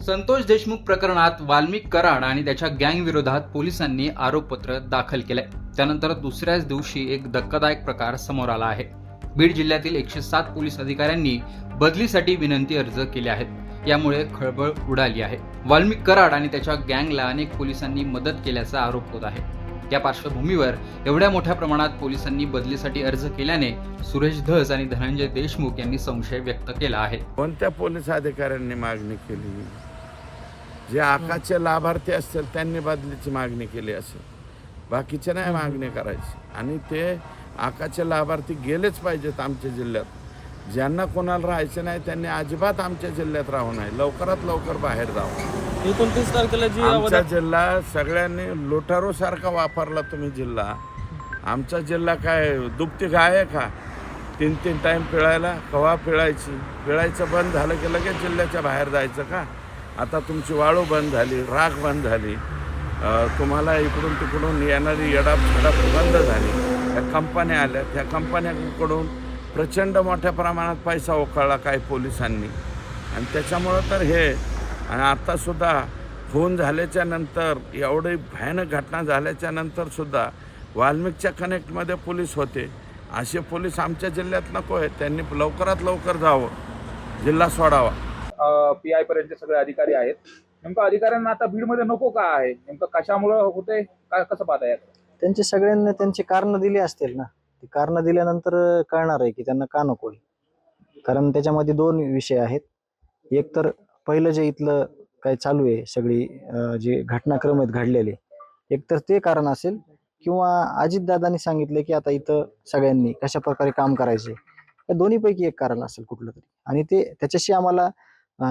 संतोष देशमुख प्रकरणात वाल्मिक कराड आणि त्याच्या गँग विरोधात पोलिसांनी आरोपपत्र दाखल केलंय. त्यानंतर दुसऱ्याच दिवशी एक धक्कादायक प्रकार समोर आला आहे. बीड जिल्ह्यातील 107 पोलीस अधिकाऱ्यांनी बदलीसाठी विनंती अर्ज केले आहेत. यामुळे खळबळ उडाली आहे. वाल्मिक कराड आणि त्याच्या गँगला अनेक पोलिसांनी मदत केल्याचा आरोप होत आहे. या पार्श्वभूमीवर एवढ्या मोठ्या प्रमाणात पोलिसांनी बदलीसाठी अर्ज केल्याने सुरेश धस आणि धनंजय देशमुख यांनी संशय व्यक्त केला आहे. कोणत्या पोलीस अधिकाऱ्यांनी मागणी केली? जे आकाशचे लाभार्थी असतील त्यांनी बदलीची मागणी केली असेल, बाकीचे नाही मागणी करायची. आणि ते आकाशचे लाभार्थी गेलेच पाहिजेत आमच्या जिल्ह्यात. ज्यांना कोणाला राहायचं नाही त्यांनी अजिबात आमच्या जिल्ह्यात राहू नये, लवकरात लवकर बाहेर जावं. 29 तारखेला जी आमचा जिल्हा सगळ्यांनी लोटारोसारखा वापरला तुम्ही जिल्हा. आमचा जिल्हा काय दुभती गाय आहे का? 3 टाईम पिळायला कवा पिळायचं बंद झालं की लगेच जिल्ह्याच्या बाहेर जायचं का? आता तुमची वाळू बंद झाली, राख बंद झाली, तुम्हाला इकडून तिकडून येणारी येडाप बंद झाली. त्या कंपन्या आल्या, त्या कंपन्यांकडून प्रचंड मोठ्या प्रमाणात पैसा उकळला काही पोलिसांनी. आणि त्याच्यामुळं तर हे आणि आत्तासुद्धा खून झाल्याच्या नंतर, एवढी भयानक घटना झाल्याच्या नंतरसुद्धा वाल्मिकच्या कनेक्टमध्ये पोलीस होते. असे पोलीस आमच्या जिल्ह्यात नको आहे. त्यांनी लवकरात लवकर जावं, जिल्हा सोडावा. PI पर्यंत सगळे अधिकारी आहेत. नेमकं अधिकाऱ्यांना आता बीडमध्ये नको का आहे? नेमकं कशामुळं होते, कसं पाहताय? त्यांचे सगळ्यांना त्यांची कारणं दिली असतील ना. ती कारणं दिल्यानंतर कळणार आहे की त्यांना का नको आहे. कारण त्याच्यामध्ये 2 विषय आहेत. एक तर पहिलं जे इथलं काय चालू आहे, सगळी जे घटनाक्रम आहेत घडलेले, एक तर ते कारण असेल, किंवा अजितदादांनी सांगितले की आता इथं सगळ्यांनी कशा प्रकारे काम करायचे. या दोन्हीपैकी एक कारण असेल कुठलं तरी. आणि ते त्याच्याशी आम्हाला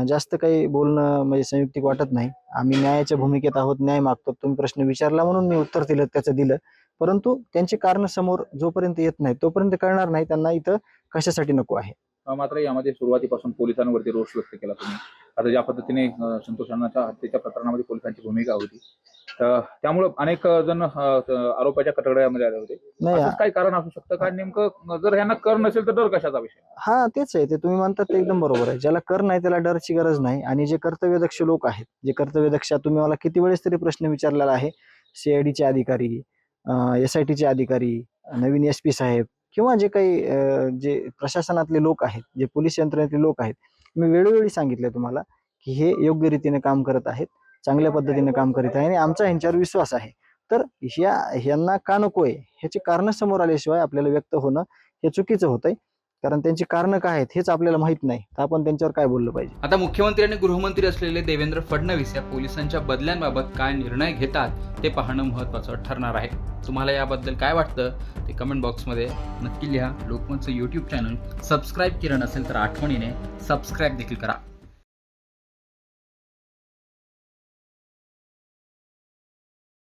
जास्त काही बोलणं म्हणजे संयुक्तिक वाटत नाही. आम्ही न्यायाच्या भूमिकेत आहोत, न्याय मागतो. तुम्ही प्रश्न विचारला म्हणून मी उत्तर दिलं, त्याचं दिलं. परंतु त्यांची कारण समोर जोपर्यंत येत नाही तोपर्यंत कळणार नाही त्यांना इथं कशासाठी नको आहे. मात्र यामध्ये सुरुवातीपासून पोलिसांवरती रोष व्यक्त केला तुम्ही. आता ज्या पद्धतीने संतोष अण्णांच्या हत्येच्या प्रकरणामध्ये पोलिसांची भूमिका होती, त्यामुळे अनेक जण आरोपाच्या कटकड्यामध्ये आले होते. असंच काही कारण असू शकतं का? नेमकं जर ह्यांना कर नसेल तर डर कशाचा विषय? हा, तेच आहे. ते तुम्ही म्हणतात ते एकदम बरोबर आहे. ज्याला कर नाही त्याला डरची गरज नाही. आणि जे कर्तव्यदक्ष लोक आहेत, जे कर्तव्यदक्ष, तुम्ही मला किती वेळेस तरी प्रश्न विचारलेला आहे. CIDचे अधिकारी, SITचे अधिकारी, नवीन SP साहेब, किंवा जे काही जे प्रशासनातले लोक आहेत, जे पोलीस यंत्रणेतले लोक आहेत, मी वेळोवेळी सांगितले तुम्हाला की हे योग्य रीतीने काम करत आहेत, चांगल्या पद्धतीने काम करीत आहे आणि आमचा ह्यांच्यावर विश्वास आहे. तर ह्यांना का नको आहे ह्याची कारणं समोर आल्याशिवाय आपल्याला व्यक्त होणं हे चुकीचं होतंय. कारण त्यांची कारणं काय आहेत हेच आपल्याला माहित नाही, तर आपण त्यांच्यावर काय बोललं पाहिजे. आता मुख्यमंत्री आणि गृहमंत्री असलेले देवेंद्र फडणवीस या पोलिसांच्या बदल्यांबाबत काय निर्णय घेतात ते पाहणं महत्त्वाचं ठरणार आहे. तुम्हाला याबद्दल काय वाटतं ते कमेंट बॉक्समध्ये नक्की लिहा. लोकमतचं YouTube चॅनल सबस्क्राईब केलं नसेल तर आठवणीने सबस्क्राईब देखील करा.